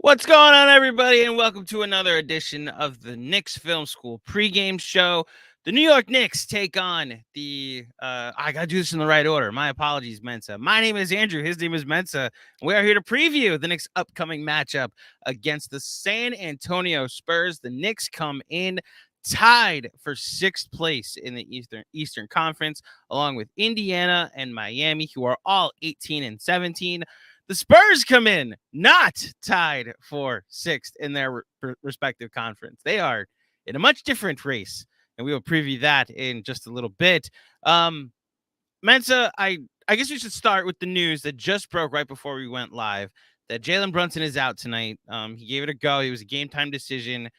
What's going on, everybody, and welcome to another edition of the Knicks Film School pregame show. The New York Knicks take on the, I got to do this in the right order. My apologies, Mensa. My name is Andrew. His name is Mensa. We are here to preview the Knicks' upcoming matchup against the San Antonio Spurs. The Knicks come in tied for sixth place in the Eastern Conference, along with Indiana and Miami, who are all 18 and 17. The Spurs come in not tied for sixth in their respective conference. They are in a much different race, and we will preview that in just a little bit. Mensa, I guess we should start with the news that just broke right before we went live, that Jalen Brunson is out tonight. He gave it a go. It was a game-time decision.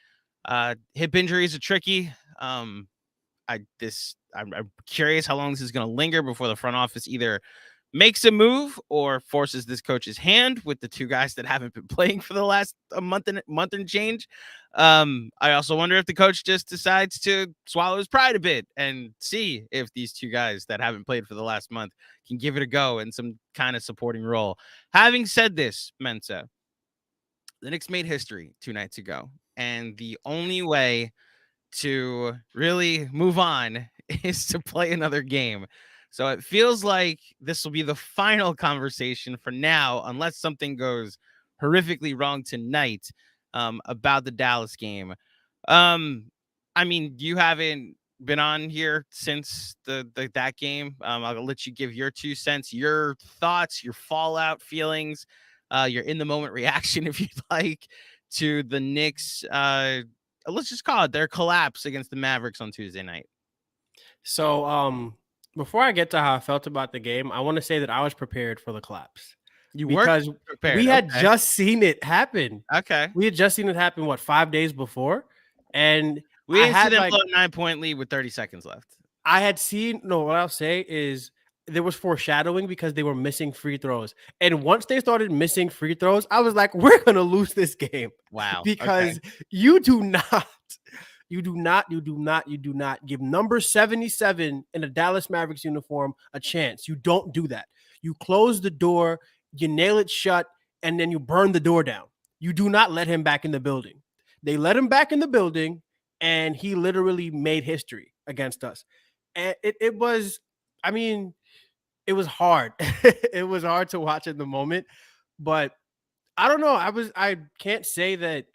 Hip injuries are tricky. I'm curious how long this is going to linger before the front office either makes a move or forces this coach's hand with the two guys that haven't been playing for the last month and change. I also wonder if the coach just decides to swallow his pride a bit and see if these two guys that haven't played for the last month can give it a go in some kind of supporting role. Having said this, Mensa, the Knicks made history 2 nights ago, and the only way to really move on is to play another game. So it feels like this will be the final conversation for now, unless something goes horrifically wrong tonight about the Dallas game. I mean, you haven't been on here since that game. I'll let you give your 2 cents, your thoughts, your fallout feelings, your in the moment reaction, if you'd like, to the Knicks. Let's just call it their collapse against the Mavericks on Tuesday night. So, before I get to how I felt about the game, I want to say that I was prepared for the collapse. Because we had just seen it happen. Okay. We had just seen it happen, 5 days before? And we had them blow a 9-point lead with 30 seconds left. What I'll say is there was foreshadowing because they were missing free throws. And once they started missing free throws, I was like, we're going to lose this game. Wow. Because you do not give number 77 in a Dallas Mavericks uniform a chance. You don't do that. You close the door, you nail it shut, and then you burn the door down. You do not let him back in the building. They let him back in the building, and he literally made history against us. And it was hard. It was hard to watch in the moment, but I don't know. I can't say that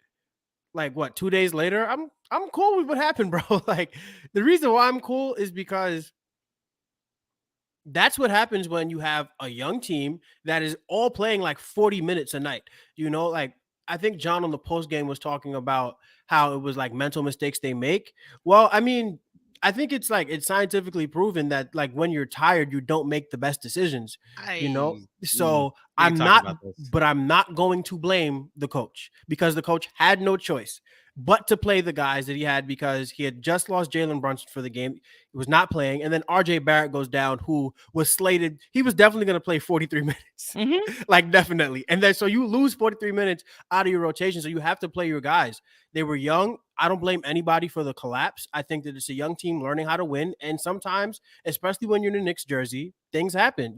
2 days later, I'm cool with what happened, bro. The reason why I'm cool is because that's what happens when you have a young team that is all playing 40 minutes a night. I think John on the post game was talking about how it was mental mistakes they make. Well, I mean, I think it's scientifically proven that when you're tired, you don't make the best decisions, So I'm not going to blame the coach because the coach had no choice but to play the guys that he had because he had just lost Jalen Brunson for the game. He was not playing. And then RJ Barrett goes down, who was slated. He was definitely going to play 43 minutes, definitely. And then so you lose 43 minutes out of your rotation. So you have to play your guys. They were young. I don't blame anybody for the collapse. I think that it's a young team learning how to win. And sometimes, especially when you're in a Knicks jersey, things happen.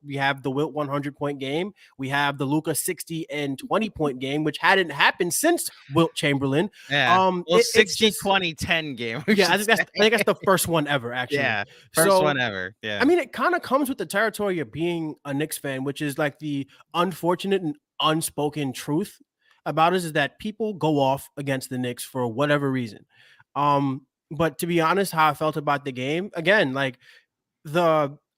We have the Wilt 100-point game. We have the Luka 60 and 20-point game, which hadn't happened since Wilt Chamberlain. Yeah. 60-20-10 game. Yeah, I think that's the first one ever, actually. Yeah, first one ever. Yeah. I mean, it kind of comes with the territory of being a Knicks fan, which is the unfortunate and unspoken truth about us is that people go off against the Knicks for whatever reason. But to be honest, how I felt about the game, again,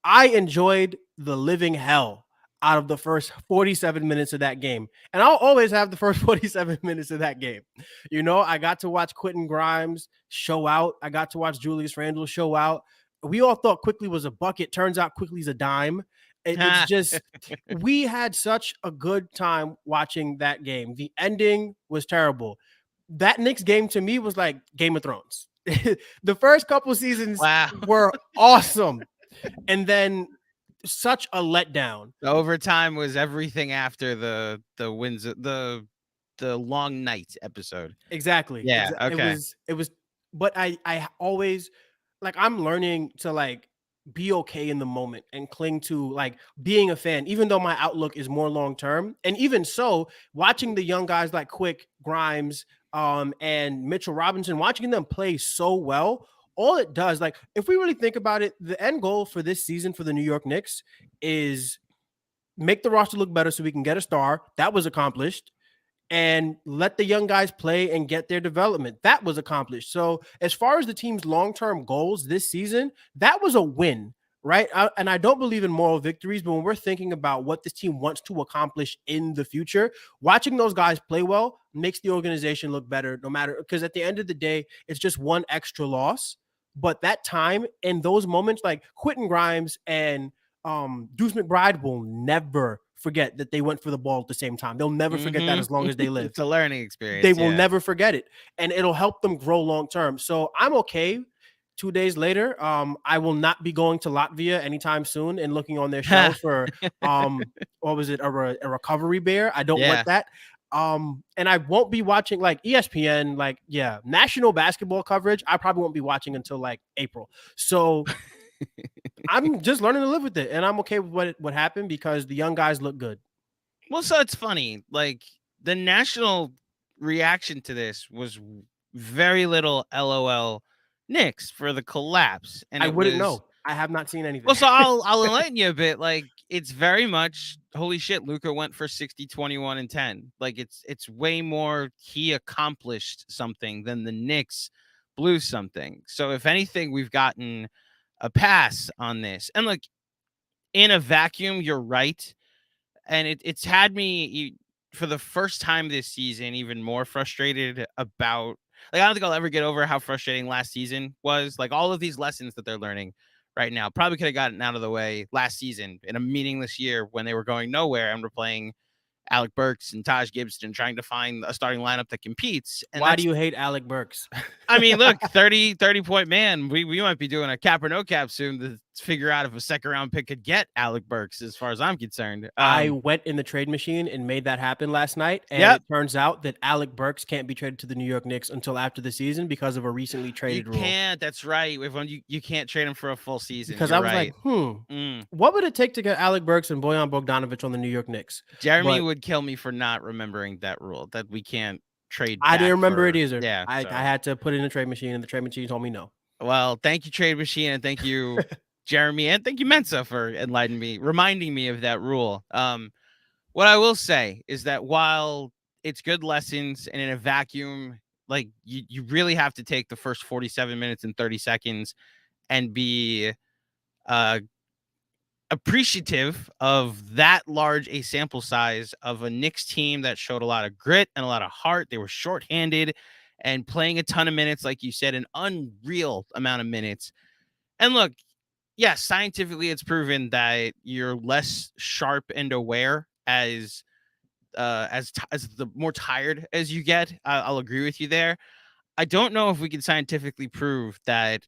I enjoyed the living hell out of the first 47 minutes of that game. And I'll always have the first 47 minutes of that game. I got to watch Quentin Grimes show out. I got to watch Julius Randle show out. We all thought Quickly was a bucket. Turns out Quickly's a dime. It's just, we had such a good time watching that game. The ending was terrible. That Knicks game to me was like Game of Thrones. The first couple seasons were awesome. And then such a letdown. The overtime was everything after the wins, the long night episode. Exactly. Yeah. Okay. It was, but I always I'm learning to be okay in the moment and cling to like being a fan, even though my outlook is more long term. And even so, watching the young guys like Quick, Grimes, and Mitchell Robinson, watching them play so well, all it does, like if we really think about it, the end goal for this season for the New York Knicks is make the roster look better so we can get a star. That was accomplished. And let the young guys play and get their development. That was accomplished. So as far as the team's long-term goals this season, that was a win, right? And I don't believe in moral victories, but when we're thinking about what this team wants to accomplish in the future, watching those guys play well makes the organization look better, no matter, because at the end of the day, it's just one extra loss. But that time and those moments, like Quentin Grimes and Deuce McBride will never forget that they went for the ball at the same time. They'll never forget that as long as they live. It's a learning experience. They will never forget it, and it'll help them grow long term. So I'm okay. 2 days later, I will not be going to Latvia anytime soon and looking on their shelves for what was it, a recovery bear? I don't want that. And I won't be watching like ESPN, like national basketball coverage. I probably won't be watching until like April. So I'm just learning to live with it, and I'm okay with what happened because the young guys look good. Well, so it's funny. Like the national reaction to this was very little LOL Knicks for the collapse, and I wouldn't know. I have not seen anything. Well, so I'll enlighten you a bit. Like it's very much holy shit. Luka went for 60, 21, and 10. Like it's way more. He accomplished something than the Knicks blew something. So if anything, we've gotten a pass on this. And look, in a vacuum, you're right. And it's had me for the first time this season even more frustrated about, like, I don't think I'll ever get over how frustrating last season was. Like all of these lessons that they're learning right now probably could have gotten out of the way last season in a meaningless year when they were going nowhere and we're playing Alec Burks and Taj Gibson trying to find a starting lineup that competes. And why do you hate Alec Burks? I mean, look, 30 point man. We might be doing a cap or no cap soon to figure out if a second round pick could get Alec Burks, as far as I'm concerned. I went in the trade machine and made that happen last night. And it turns out that Alec Burks can't be traded to the New York Knicks until after the season because of a recently traded rule. You can't. That's right. You can't trade him for a full season. Because I was like, what would it take to get Alec Burks and Bojan Bogdanovic on the New York Knicks? Jeremy would kill me for not remembering that rule, that we can't trade. I didn't remember it either. Yeah, I had to put it in the trade machine, and the trade machine told me no. Well, thank you, trade machine, and thank you, Jeremy, and thank you, Mensa, for reminding me of that rule. What I will say is that while it's good lessons, and in a vacuum, like you really have to take the first 47 minutes and 30 seconds and be appreciative of that large a sample size of a Knicks team that showed a lot of grit and a lot of heart. They were shorthanded and playing a ton of minutes, like you said, an unreal amount of minutes. And look, yes, scientifically it's proven that you're less sharp and aware as the more tired as you get. I'll agree with you there. I don't know if we can scientifically prove that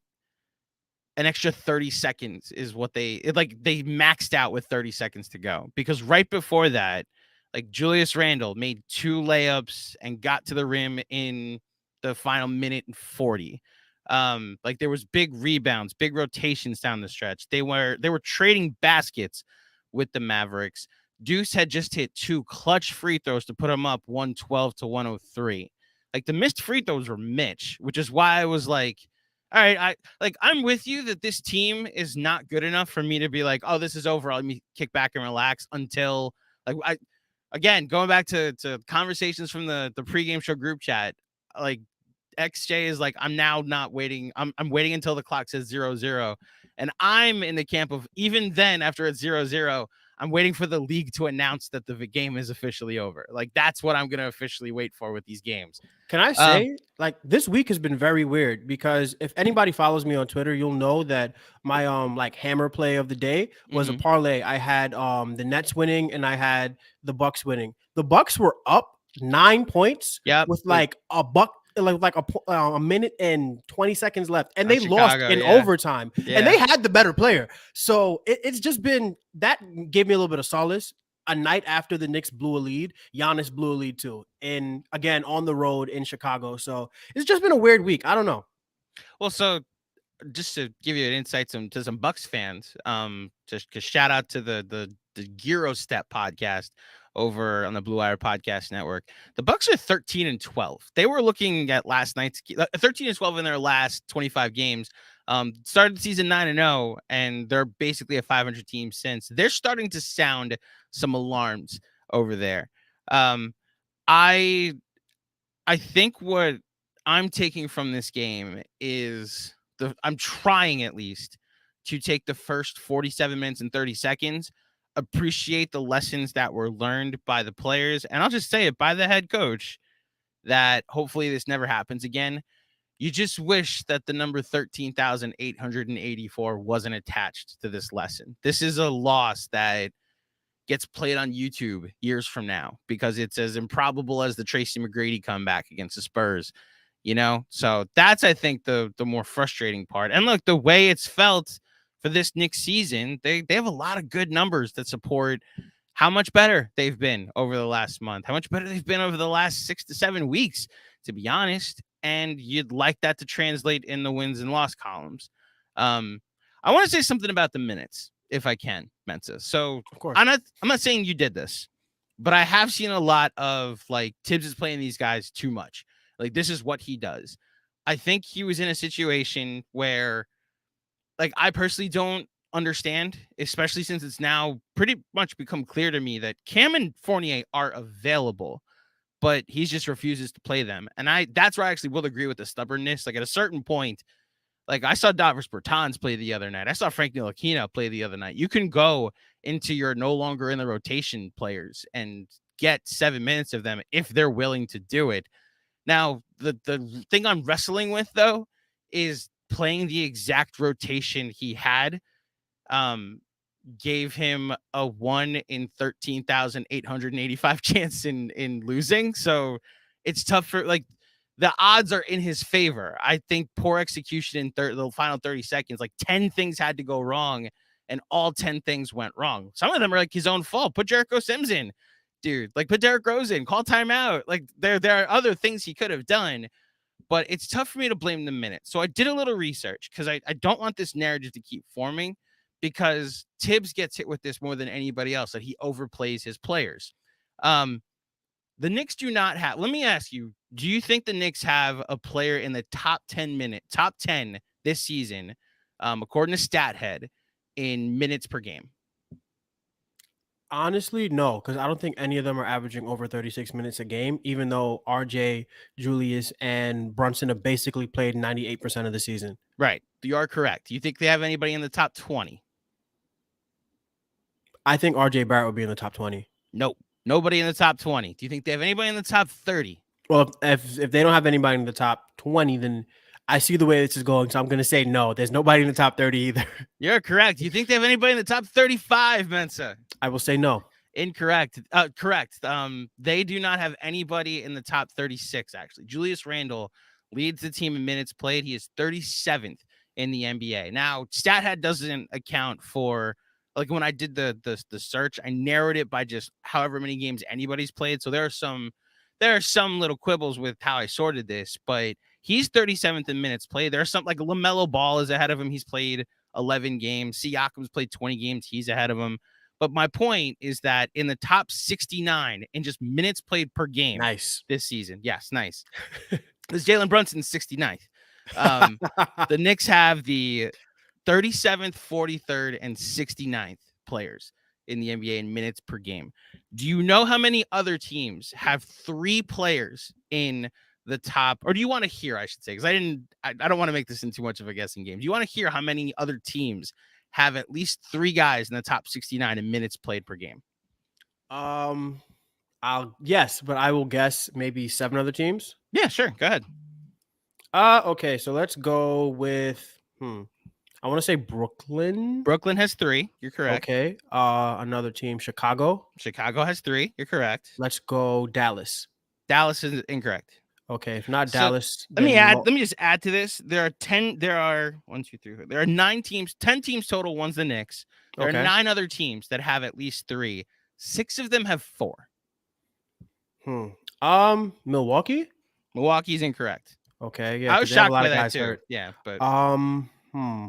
an extra 30 seconds is what they maxed out with 30 seconds to go, because right before that, like Julius Randle made 2 layups and got to the rim in the final minute and 40. Like there was big rebounds, big rotations down the stretch. They were trading baskets with the Mavericks. Deuce had just hit 2 clutch free throws to put him up 112 to 103. Like the missed free throws were Mitch, which is why I was like, all right, I'm with you that this team is not good enough for me to be like, oh, this is over. Let me kick back and relax until again, going back to conversations from the pregame show group chat, like XJ is like, I'm now not waiting. I'm waiting until the clock says 0-0. And I'm in the camp of, even then after it's 0-0, I'm waiting for the league to announce that the game is officially over. Like that's what I'm going to officially wait for with these games. Can I say, like, this week has been very weird, because if anybody follows me on Twitter, you'll know that my like hammer play of the day was a parlay. I had the Nets winning and I had the Bucks winning. The Bucks were up 9 points with like a buck, like a minute and 20 seconds left, and they lost in overtime, and they had the better player. So it's just been, that gave me a little bit of solace. A night after the Knicks blew a lead, Giannis blew a lead too, and again on the road in Chicago. So it's just been a weird week. I don't know. Well, so just to give you an insight to some Bucks fans, just cause shout out to the Gyro Step podcast over on the Blue Wire Podcast Network. The Bucks are 13-12. They were looking at last night's 13-12 in their last 25 games. Started the season 9-0, and they're basically a 500 team since. They're starting to sound some alarms over there. I think what I'm taking from this game is I'm trying at least to take the first 47 minutes and 30 seconds, appreciate the lessons that were learned by the players, and I'll just say it, by the head coach, that hopefully this never happens again. You just wish that the number 13,884 wasn't attached to this lesson. This is a loss that gets played on YouTube years from now because it's as improbable as the Tracy McGrady comeback against the Spurs, you know? So that's, I think, the more frustrating part. And look, the way it's felt for this Knicks season, they have a lot of good numbers that support how much better they've been over the last month, how much better they've been over the last 6 to 7 weeks, to be honest. And you'd like that to translate in the wins and loss columns. I want to say something about the minutes, if I can, Mensa. So Of course. I'm not saying you did this, but I have seen a lot of like Tibbs is playing these guys too much. Like this is what he does. I think he was in a situation where, like, I personally don't understand, especially since it's now pretty much become clear to me that Cam and Fournier are available, but he just refuses to play them. And that's where I actually will agree with the stubbornness. Like at a certain point, like I saw Davis Bertans play the other night. I saw Frank Ntilikina play the other night. You can go into your no longer in the rotation players and get 7 minutes of them if they're willing to do it. Now, the thing I'm wrestling with, though, is playing the exact rotation he had gave him a 1 in 13,885 chance in losing. So it's tough for, like, the odds are in his favor. I think poor execution in the final 30 seconds, like 10 things had to go wrong and all 10 things went wrong. Some of them are like his own fault. Put Jericho Sims in, dude. Like put Derrick Rose in, call timeout. Like there are other things he could have done, but it's tough for me to blame the minutes. So I did a little research because I don't want this narrative to keep forming, because Tibbs gets hit with this more than anybody else, that he overplays his players. The Knicks do not have, let me ask you, do you think the Knicks have a player in the top 10 this season, according to StatHead, in minutes per game? Honestly, no, because I don't think any of them are averaging over 36 minutes a game, even though RJ, Julius, and Brunson have basically played 98% of the season. Right. You are correct. Do you think they have anybody in the top 20? I think RJ Barrett would be in the top 20. Nope. Nobody in the top 20. Do you think they have anybody in the top 30? Well, if they don't have anybody in the top 20, then I see the way this is going, so I'm going to say no. There's nobody in the top 30 either. You're correct. Do you think they have anybody in the top 35, Mensa? I will say no. Incorrect. Correct. They do not have anybody in the top 36, actually. Julius Randle leads the team in minutes played. He is 37th in the NBA. Now, StatHead doesn't account for, like, when I did the search, I narrowed it by just however many games anybody's played. So there are some little quibbles with how I sorted this, but he's 37th in minutes played. There's some, like, LaMelo Ball is ahead of him. He's played 11 games. Siakam's played 20 games. He's ahead of him. But my point is that in the top 69 in just minutes played per game, nice, this season. Yes, nice. This Jalen Brunson's 69th. The Knicks have the 37th, 43rd, and 69th players in the NBA in minutes per game. Do you know how many other teams have 3 players in the top, or do you want to hear, I should say, because I don't want to make this into too much of a guessing game. Do you want to hear how many other teams have at least 3 guys in the top 69 in minutes played per game? Yes, but I will guess maybe 7 other teams. Yeah, sure. Go ahead. Okay, so let's go with I want to say Brooklyn. Brooklyn has 3. You're correct. Okay. Another team, Chicago. Chicago has 3. You're correct. Let's go Dallas. Dallas is incorrect. Okay, if not Dallas, let me just add to this. There are 1, 2, 3. There are 9 teams, 10 teams total. One's the Knicks. There are 9 other teams that have at least 3. 6 of them have 4. Milwaukee. Milwaukee's incorrect. Okay, yeah. I was shocked by that too. Yeah, but Yeah,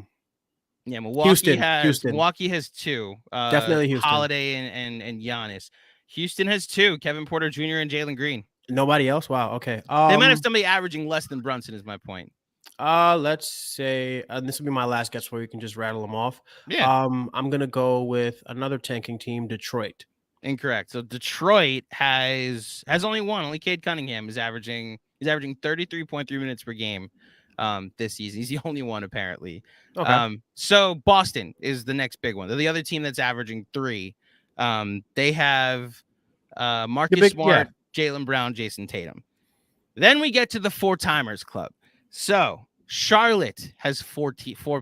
Houston. Milwaukee has 2. Definitely Houston. Holiday and Giannis. Houston has 2. Kevin Porter Jr. and Jalen Green. Nobody else. Wow. Okay. They might have somebody averaging less than Brunson. Is my point. Let's say this will be my last guess where you can just rattle them off. Yeah. I'm gonna go with another tanking team, Detroit. Incorrect. So Detroit has only one. Only Cade Cunningham is averaging 33.3 minutes per game this season. He's the only one apparently. Okay. So Boston is the next big one. They're the other team that's averaging 3. They have Marcus Smart, Jaylen Brown, Jason Tatum. Then we get to the 4-timers club. So Charlotte has 4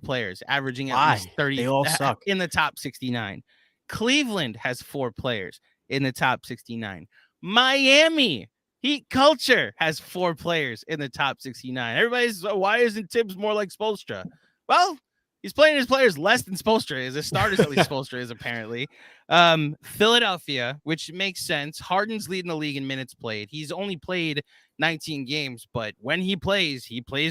players averaging at least 30. They all suck in the top 69. Cleveland has 4 players in the top 69. Miami Heat Culture has 4 players in the top 69. Everybody's, why isn't Tibbs more like Spoelstra? Well, he's playing his players less than Spoelstra is. His starters at least Spoelstra is apparently. Philadelphia, which makes sense. Harden's leading the league in minutes played. He's only played 19 games, but when he plays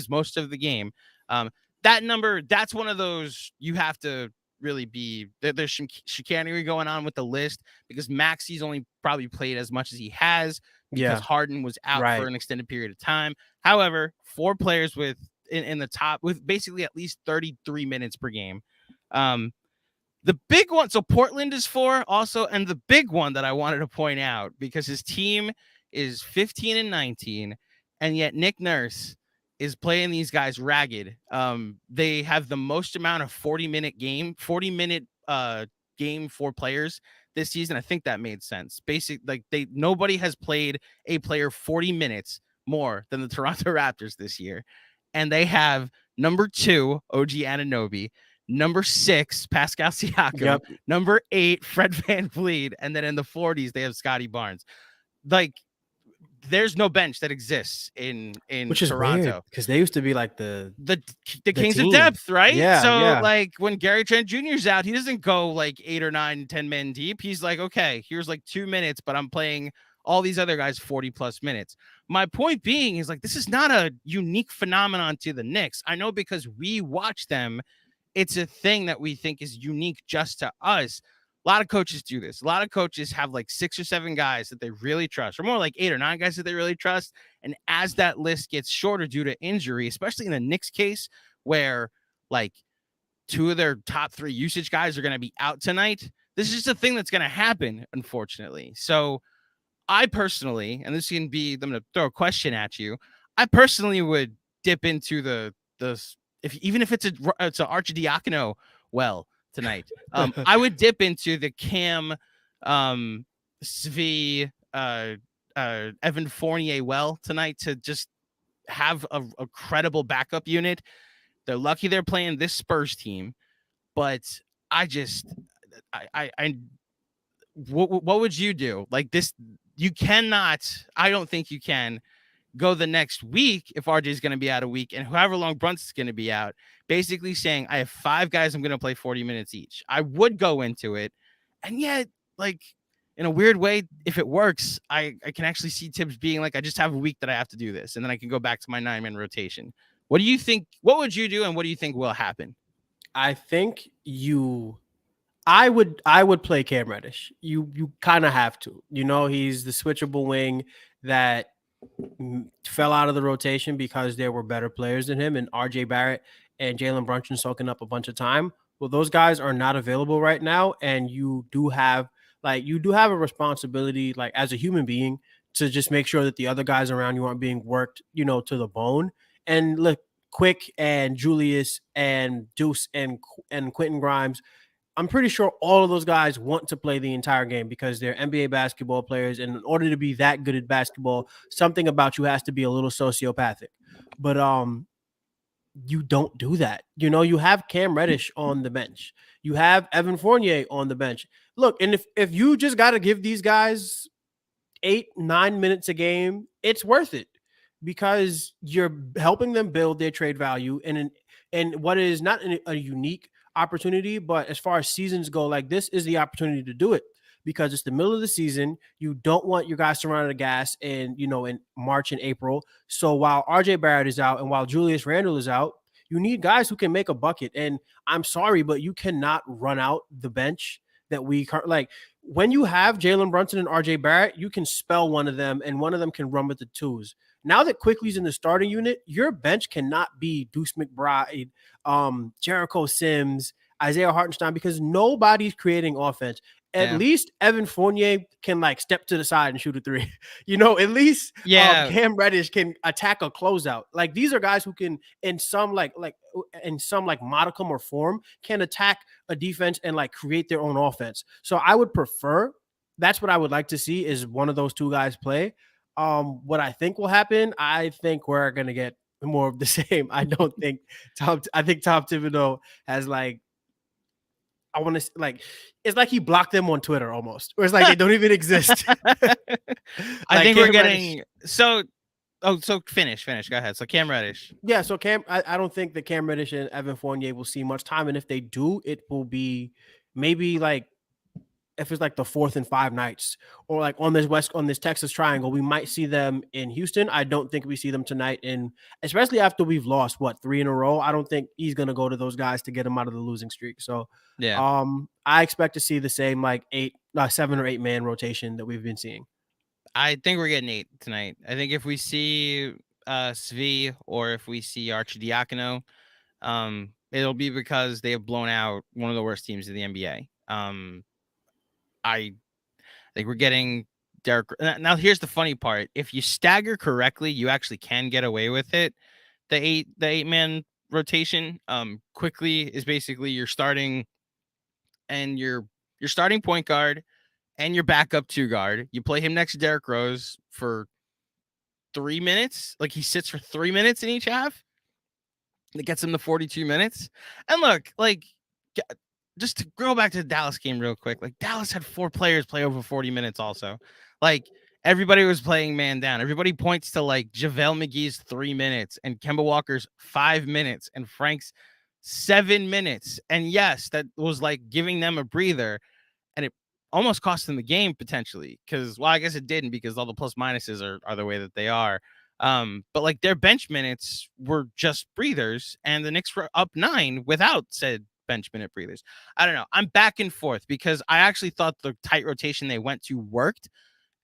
most of the game. That number, that's one of those you have to really be, there's some chicanery going on with the list because Maxi's only probably played as much as he has because Harden was out for an extended period of time. However, 4 players with in the top with basically at least 33 minutes per game. The big one, so Portland is 4 also, and the big one that I wanted to point out because his team is 15-19, and yet Nick Nurse is playing these guys ragged. They have the most amount of 40-minute game for players this season. I think that made sense. Nobody has played a player 40 minutes more than the Toronto Raptors this year. And they have number 2, OG Anunoby, number 6, Pascal Siakam, number 8, Fred VanVleet, and then in the 40s they have Scotty Barnes. There's no bench that exists in Which is Toronto because they used to be like the kings team of depth, right? Yeah. So like when Gary Trent Jr. is out, he doesn't go like 8 or 9, 10 men deep. He's like, okay, here's like 2 minutes, but I'm playing all these other guys 40 plus minutes. My point being is like, this is not a unique phenomenon to the Knicks. I know because we watch them, it's a thing that we think is unique just to us. A lot of coaches do this. A lot of coaches have like 6 or 7 guys that they really trust, or more like 8 or 9 guys that they really trust. And as that list gets shorter due to injury, especially in the Knicks case, where like 2 of their top 3 usage guys are going to be out tonight, this is just a thing that's going to happen, unfortunately. So I personally, and this can be, I'm going to throw a question at you. I personally would dip into even if it's an Arcidiacono well tonight. I would dip into the Cam, Svi, Evan Fournier well tonight to just have a credible backup unit. They're lucky they're playing this Spurs team, but what would you do? Like this, you cannot, I don't think you can go the next week if RJ is going to be out a week and however long Brunson's going to be out, basically saying I have 5 guys I'm going to play 40 minutes each. I would go into it. And yet, like, in a weird way, if it works, I can actually see Tibbs being like, I just have a week that I have to do this. And then I can go back to my 9-man rotation. What do you think? What would you do? And what do you think will happen? I think I would play Cam Reddish. You kind of have to. You know, he's the switchable wing that fell out of the rotation because there were better players than him and RJ Barrett and Jalen Brunson soaking up a bunch of time. Well, those guys are not available right now. And you do have a responsibility, like as a human being, to just make sure that the other guys around you aren't being worked, to the bone. And look, Quick and Julius and Deuce and Quentin Grimes, I'm pretty sure all of those guys want to play the entire game because they're NBA basketball players. And in order to be that good at basketball, something about you has to be a little sociopathic. But you don't do that. You have Cam Reddish on the bench. You have Evan Fournier on the bench. Look, and if you just got to give these guys 8-9 minutes a game, it's worth it because you're helping them build their trade value and what is not a unique opportunity, but as far as seasons go, like this is the opportunity to do it because it's the middle of the season. You don't want your guys to run out of gas in March and April. So while RJ Barrett is out and while Julius Randle is out, You need guys who can make a bucket. And I'm sorry, but you cannot run out the bench that we like. When you have Jalen Brunson and RJ Barrett, you can spell one of them and one of them can run with the twos. Now that Quickly's in the starting unit, your bench cannot be Deuce McBride, Jericho Sims, Isaiah Hartenstein, because nobody's creating offense. At least Evan Fournier can like step to the side and shoot a three. At least Cam Reddish can attack a closeout. Like these are guys who can, in some modicum or form, can attack a defense and like create their own offense. So I would prefer, that's what I would like to see, is one of those two guys play. What I think will happen, I think we're gonna get more of the same. I don't think Tom Thibodeau has like, I want to like, it's like he blocked them on Twitter almost, where it's like they don't even exist. I think we're getting so finish. Go ahead. So Cam Reddish. Yeah. So I don't think that Cam Reddish and Evan Fournier will see much time. And if they do, it will be maybe like, if it's like the 4th and 5 nights, or like on this Texas triangle, we might see them in Houston. I don't think we see them tonight, and especially after we've lost 3 in a row. I don't think he's going to go to those guys to get them out of the losing streak. So I expect to see the same like 7 or 8 man rotation that we've been seeing. I think we're getting 8 tonight. I think if we see Svi or if we see Arcidiacono, it'll be because they have blown out one of the worst teams in the NBA. I think we're getting Derek. Now, here's the funny part. If you stagger correctly, you actually can get away with it. The 8-man rotation quickly is basically your starting and your starting point guard and your backup 2 guard. You play him next to Derrick Rose for 3 minutes. Like he sits for 3 minutes in each half. That gets him to 42 minutes. And look, like, just to go back to the Dallas game real quick, like Dallas had 4 players play over 40 minutes also. Like everybody was playing man down. Everybody points to like JaVale McGee's 3 minutes and Kemba Walker's 5 minutes and Frank's 7 minutes. And yes, that was like giving them a breather, and it almost cost them the game potentially because, well, I guess it didn't because all the plus minuses are the way that they are. But like their bench minutes were just breathers, and the Knicks were up 9 without said bench minute breathers. I don't know. I'm back and forth because I actually thought the tight rotation they went to worked,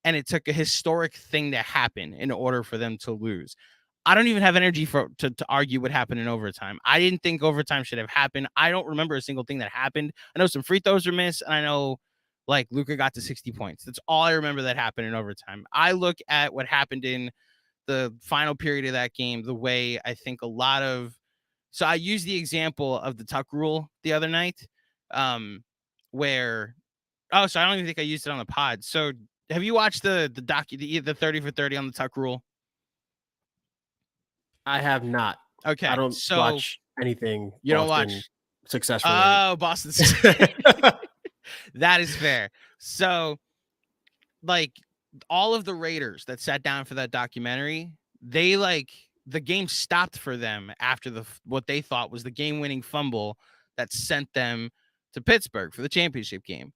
and it took a historic thing to happen in order for them to lose. I don't even have energy to argue what happened in overtime. I didn't think overtime should have happened. I don't remember a single thing that happened. I know some free throws were missed, and I know like Luka got to 60 points. That's all I remember that happened in overtime. I look at what happened in the final period of that game the way I think so I used the example of the tuck rule the other night, so I don't even think I used it on the pod. So have you watched the 30 for 30 on the tuck rule? I have not. Okay. I don't watch anything. You don't watch successfully. Oh, Boston. That is fair. So like all of the Raiders that sat down for that documentary, they like the game stopped for them after what they thought was the game-winning fumble that sent them to Pittsburgh for the championship game.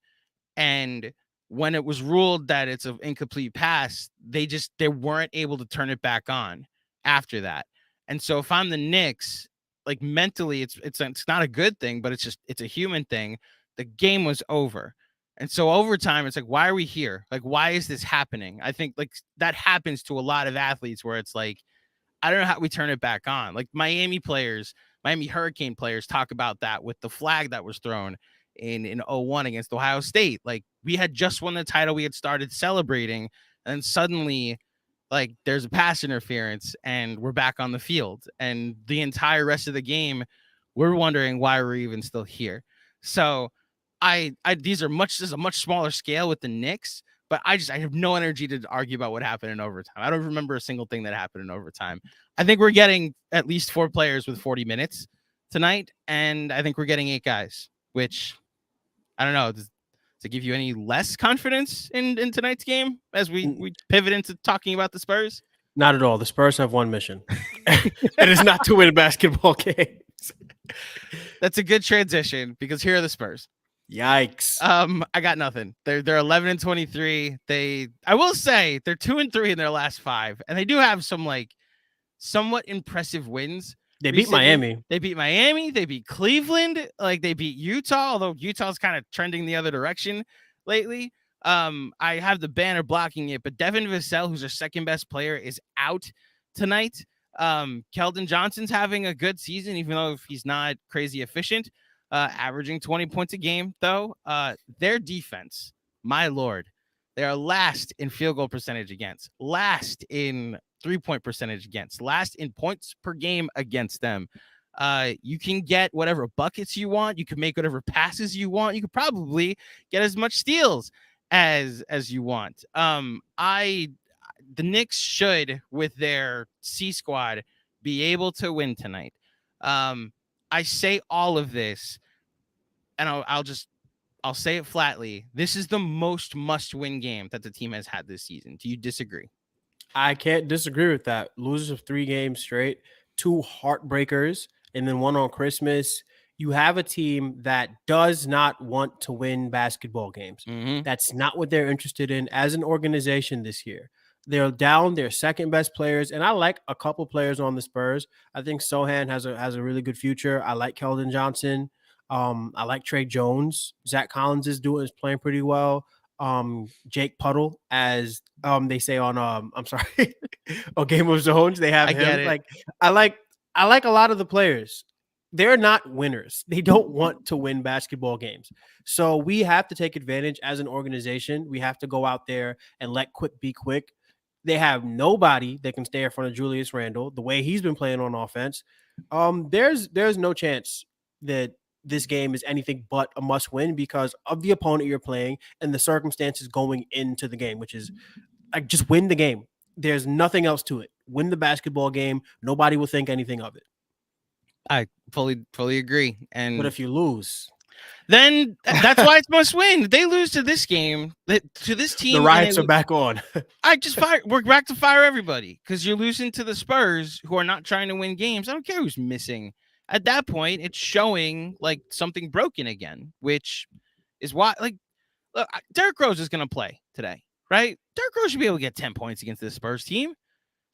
And when it was ruled that it's an incomplete pass, they weren't able to turn it back on after that. And so if I'm the Knicks, like mentally, it's not a good thing, but it's a human thing. The game was over. And so overtime, it's like, why are we here? Like, why is this happening? I think like that happens to a lot of athletes where it's like, I don't know how we turn it back on. Like Miami Hurricane players talk about that with the flag that was thrown in 01 against Ohio State. Like we had just won the title. We had started celebrating, and suddenly like there's a pass interference and we're back on the field. And the entire rest of the game, we're wondering why we're even still here. So this is a much smaller scale with the Knicks, but I have no energy to argue about what happened in overtime. I don't remember a single thing that happened in overtime. I think we're getting at least 4 players with 40 minutes tonight, and I think we're getting 8 guys, which I don't know. Does it give you any less confidence in tonight's game as we pivot into talking about the Spurs? Not at all. The Spurs have one mission. It is not to win basketball games. That's a good transition because here are the Spurs. Yikes. I got nothing. They're 11-23. I will say they're 2-3 in their last 5, and they do have some like somewhat impressive wins. They beat Miami. They beat Miami. They beat Cleveland. Like, they beat Utah, although Utah's kind of trending the other direction lately. I have the banner blocking it, but Devin Vassell, who's our second best player, is out tonight. Keldon Johnson's having a good season, even though he's not crazy efficient, averaging 20 points a game, though. Their defense, my Lord, they are last in field goal percentage against, last in 3-point percentage against, last in points per game against them. You can get whatever buckets you want. You can make whatever passes you want. You could probably get as much steals as you want. The Knicks should, with their C squad, be able to win tonight. I say all of this, and I'll say it flatly. This is the most must-win game that the team has had this season. Do you disagree? I can't disagree with that. Losers of 3 games straight, 2 heartbreakers, and then 1 on Christmas. You have a team that does not want to win basketball games. Mm-hmm. That's not what they're interested in as an organization this year. They're down their second best players, and I like a couple players on the Spurs. I think Sohan has a really good future. I like Keldon Johnson. I like Trey Jones. Zach Collins is playing pretty well. Jake Puddle, as they say on I'm sorry, on Game of Zones, they have him. Like, I like a lot of the players. They're not winners. They don't want to win basketball games. So we have to take advantage as an organization. We have to go out there and let quick be quick. They have nobody that can stay in front of Julius Randle the way he's been playing on offense. There's no chance that this game is anything but a must win because of the opponent you're playing and the circumstances going into the game, which is like, just win the game. There's nothing else to it. Win the basketball game. Nobody will think anything of it. I fully agree. But if you lose, then that's why it's must win. They lose to this game, to this team. The riots are back on. We're back to fire everybody because you're losing to the Spurs, who are not trying to win games. I don't care who's missing. At that point, it's showing like something broken again, which is why, like, look, Derrick Rose is going to play today, right? Derrick Rose should be able to get 10 points against the Spurs team.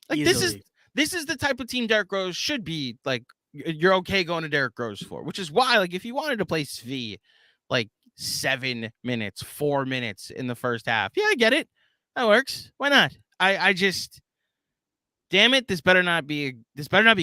Like, easily. This is the type of team Derrick Rose should be, like, you're okay going to Derrick Rose for, which is why, like, if you wanted to play Svi like 7 minutes, 4 minutes in the first half, yeah, I get it. That works. Why not? I just, damn it, this better not be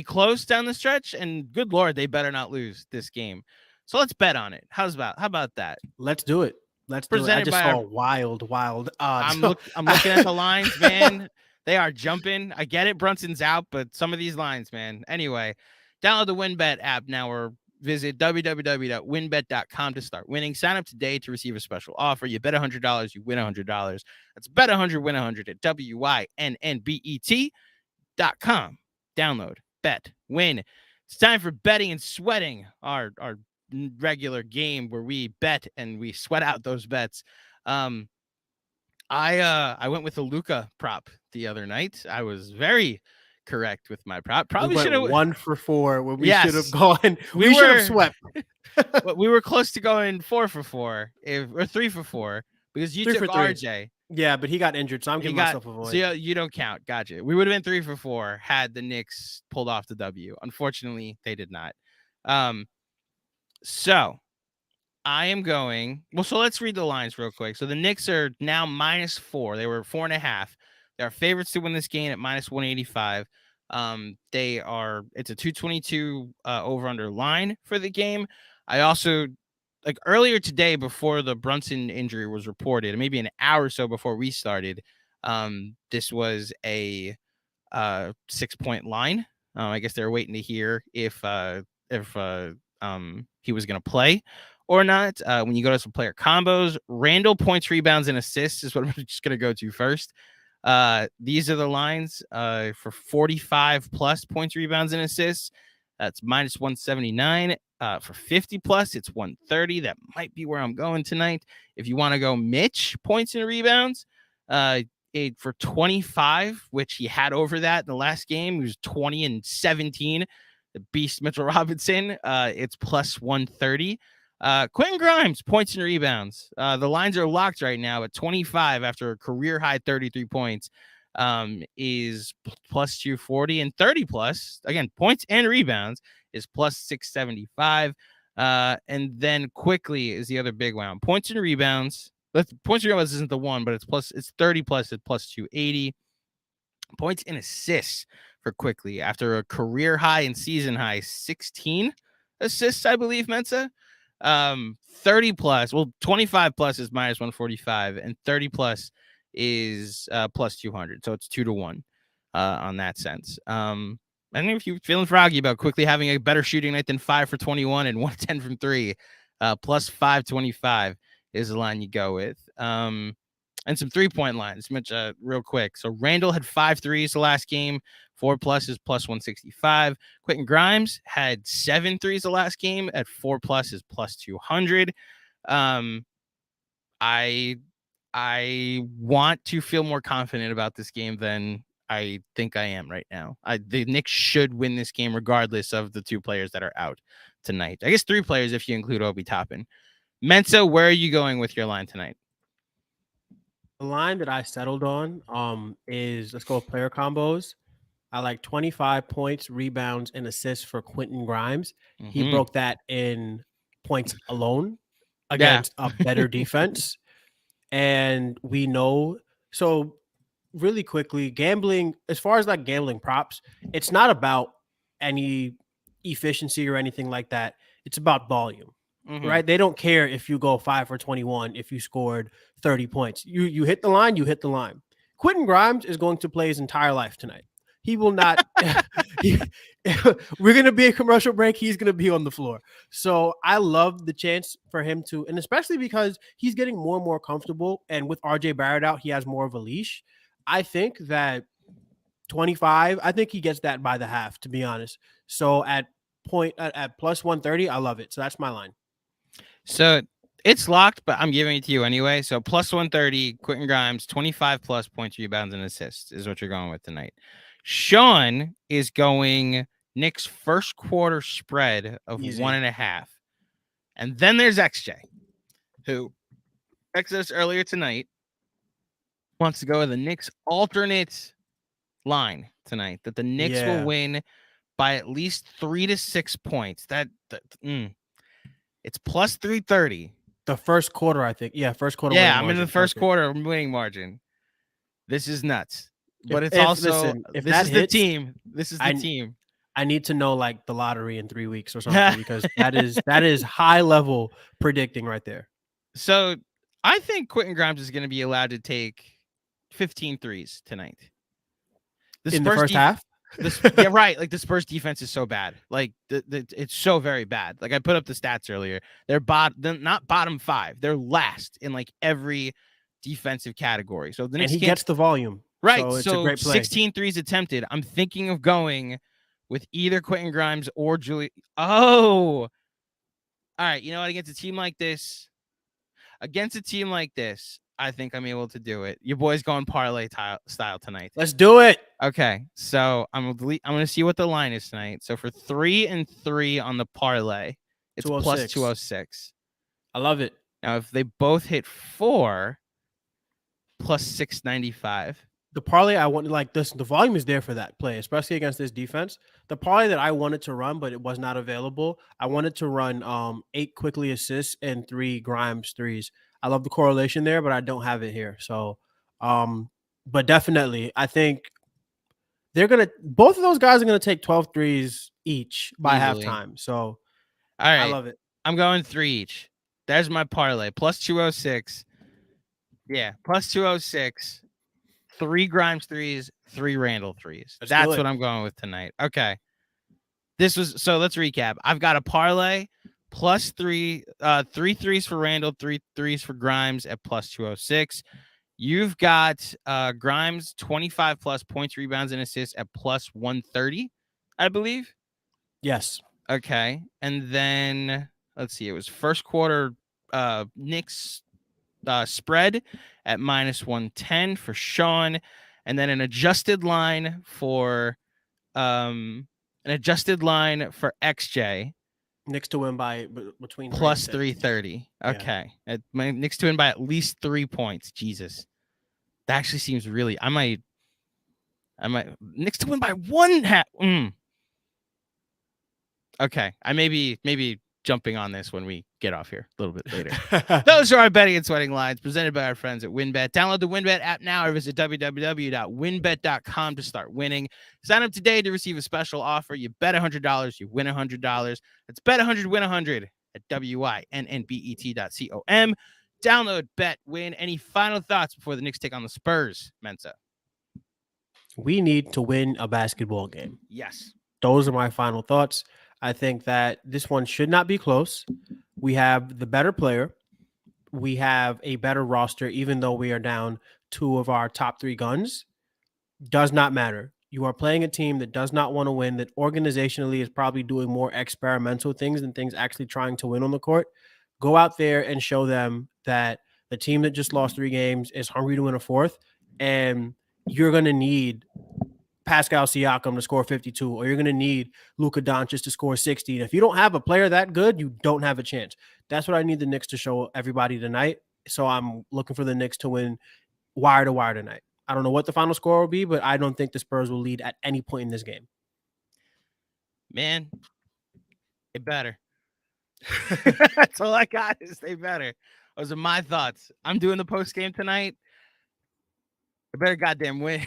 close down the stretch, and good Lord, they better not lose this game. So let's bet on it. How about that? Let's do it. I just saw wild odds. I'm looking at the lines, man. They are jumping. I get it. Brunson's out, but some of these lines, man. Anyway, download the WynnBet app now or visit www.wynnbet.com to start winning. Sign up today to receive a special offer. You bet $100, you win $100. That's bet 100, win 100 at WYNNBET.com. Download, bet, win. It's time for betting and sweating, our regular game where we bet and we sweat out those bets. I went with a Luka prop the other night. I was very correct with my prop. Probably should have 1 for 4 when we should have gone. We should have swept. But we were close to going 4 for 4 or 3 for 4 because you took RJ. Yeah, but he got injured, so I'm giving myself a void. So you don't count. Gotcha. We would have been 3 for 4 had the Knicks pulled off the W. Unfortunately, they did not. So I am going. Well, so let's read the lines real quick. So the Knicks are now -4. They were 4.5. They are favorites to win this game at -185. It's a 222 over-under line for the game. I also, like, earlier today, before the Brunson injury was reported, maybe an hour or so before we started, this was a 6-point line. I guess they were waiting to hear if he was going to play or not. When you go to some player combos, Randall points, rebounds, and assists is what I'm just going to go to first. These are the lines for 45 plus points, rebounds, and assists. That's -179. For 50 plus, it's 130. That might be where I'm going tonight. If you want to go Mitch points and rebounds, for 25, which he had over that in the last game, he was 20 and 17. The beast Mitchell Robinson, it's +130. Quentin Grimes points and rebounds. The lines are locked right now at 25 after a career high 33 points. is plus 240, and 30 plus, again, points and rebounds, is plus 675. And then quickly is the other big one. Points and rebounds. Points and rebounds isn't the one, but it's 30 plus at plus 280. Points and assists for quickly after a career high and season high 16 assists, I believe, Mensa. 30 plus, well, 25 plus is minus 145, and 30 plus is plus 200. So it's 2-1 on that sense. I don't know if you're feeling froggy about quickly having a better shooting night than 5 for 21 and 110 from 3. Plus 525 is the line you go with. And some 3-point lines, Mitch, real quick. So Randall had 5 threes the last game. 4 plus is plus 165. Quentin Grimes had 7 threes the last game at 4 plus is plus 200. I want to feel more confident about this game than I think I am right now. The Knicks should win this game regardless of the 2 players that are out tonight. I guess 3 players if you include Obi Toppin. Mensa, where are you going with your line tonight? The line that I settled on is, let's go with player combos. I like 25 points, rebounds, and assists for Quentin Grimes. Mm-hmm. He broke that in points alone against a better defense. And we know, so really quickly, gambling, as far as like gambling props, it's not about any efficiency or anything like that. It's about volume. Mm-hmm. Right? They don't care if you go 5 for 21, if you scored 30 points. You hit the line, you hit the line. Quentin Grimes is going to play his entire life tonight. He will not. We're going to be a commercial break. He's going to be on the floor. So I love the chance for him to, and especially because he's getting more and more comfortable. And with RJ Barrett out, he has more of a leash. I think that 25, I think he gets that by the half, to be honest. So at plus 130, I love it. So that's my line. So it's locked, but I'm giving it to you anyway. So plus 130, Quentin Grimes, 25 plus points, rebounds, and assists is what you're going with tonight. Sean is going Knicks first quarter spread of 1.5. And then there's XJ, who texted us earlier tonight, wants to go with the Knicks alternate line tonight, that the Knicks will win by at least 3 to 6 points. It's plus 330. The first quarter, I think. Yeah, first quarter. Yeah, I'm in the first quarter winning margin. This is nuts. But it's also, if this is the team. This is the team. I need to know like the lottery in 3 weeks or something, because that is high level predicting right there. So I think Quentin Grimes is going to be allowed to take 15 threes tonight. In the first half? Yeah, right. Like the Spurs defense is so bad. Like it's so very bad. Like I put up the stats earlier. They're not bottom 5. They're last in like every defensive category. So the Knicks gets the volume. Right. So it's a great play. 16 threes attempted. I'm thinking of going with either Quentin Grimes or Julie. Oh, all right. You know what? Against a team like this, I think I'm able to do it. Your boy's going parlay style tonight. Let's do it. Okay, so I'm going to see what the line is tonight. So for 3 and 3 on the parlay, it's plus 206. I love it. Now, if they both hit 4, plus 695. The parlay I wanted, like this, the volume is there for that play, especially against this defense. The parlay that I wanted to run, but it was not available. I wanted to run 8 quickly assists and 3 Grimes threes. I love the correlation there, but I don't have it here. So, but definitely, I think both of those guys are gonna take 12 threes each by halftime. So, all right, I love it. I'm going 3 each. There's my parlay, plus 206. Yeah, plus 206. 3 Grimes threes, 3 Randall threes. That's what I'm going with tonight. Okay. Let's recap. I've got a parlay plus 3 threes for Randall, 3 threes for Grimes at plus 206. You've got Grimes 25 plus points, rebounds, and assists at plus 130, I believe. Yes. Okay. And then let's see, it was first quarter Knicks spread at minus 110 for Sean, and then an adjusted line for XJ. Knicks to win by between plus 330. Okay, yeah. My Knicks to win by at least 3 points. Jesus, that actually seems really. I might I might Knicks to win by 1.5. Okay, I maybe jumping on this when we get off here a little bit later. Those are our betting and sweating lines presented by our friends at WynnBet. Download the WynnBet app now or visit www.wynnbet.com to start winning. Sign up today to receive a special offer. You bet $100, you win $100. It's bet 100, win 100 at wynnbet.com. Download, bet, win. Any final thoughts before the Knicks take on the Spurs, Mensa? We need to win a basketball game. Yes. Those are my final thoughts. I think that this one should not be close. We have the better player. We have a better roster, even though we are down 2 of our top 3 guns. Does not matter. You are playing a team that does not want to win, that organizationally is probably doing more experimental things than things actually trying to win on the court. Go out there and show them that the team that just lost 3 games is hungry to win a 4th, and you're going to need Pascal Siakam to score 52, or you're going to need Luka Doncic to score 60. And if you don't have a player that good, you don't have a chance. That's what I need the Knicks to show everybody tonight. So I'm looking for the Knicks to win wire to wire tonight. I don't know what the final score will be, but I don't think the Spurs will lead at any point in this game. Man, it better. That's all I got is they better. Those are my thoughts. I'm doing the post game tonight. I better goddamn win.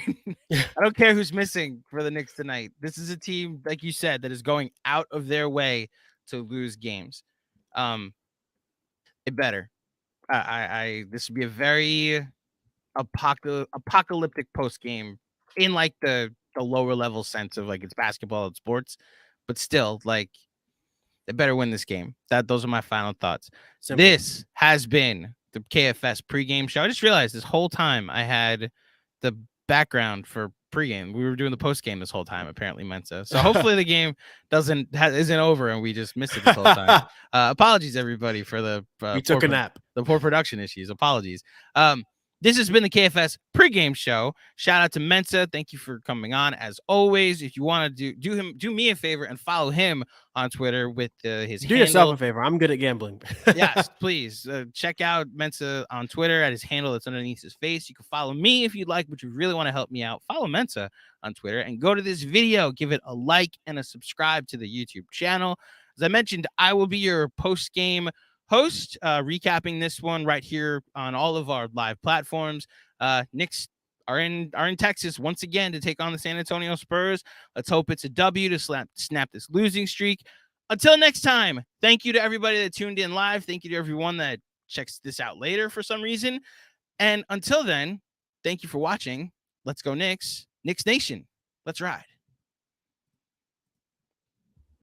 I don't care who's missing for the Knicks tonight. This is a team, like you said, that is going out of their way to lose games. It better. This would be a very apocalyptic post game in like the lower level sense of like it's basketball and sports, but still like they better win this game. Those are my final thoughts. Simple. This has been the KFS pregame show. I just realized this whole time I had the background for pregame. We were doing the postgame this whole time, apparently, Mensa. So hopefully the game isn't over and we just missed it this whole time. Apologies, everybody, for the we took a nap. The poor production issues. Apologies. This has been the KFS pregame show. Shout out to Mensa. Thank you for coming on. As always, if you want to do me a favor and follow him on Twitter with his do handle. Yourself a favor. I'm good at gambling. Yes, please check out Mensa on Twitter at his handle that's underneath his face. You can follow me if you'd like, but you really want to help me out. Follow Mensa on Twitter and go to this video. Give it a like and a subscribe to the YouTube channel. As I mentioned, I will be your post-game host, recapping this one right here on all of our live platforms. Knicks are in Texas once again to take on the San Antonio Spurs. Let's hope it's a W to snap this losing streak. Until next time, thank you to everybody that tuned in live. Thank you to everyone that checks this out later for some reason. And until then, thank you for watching. Let's go Knicks. Knicks Nation. Let's ride.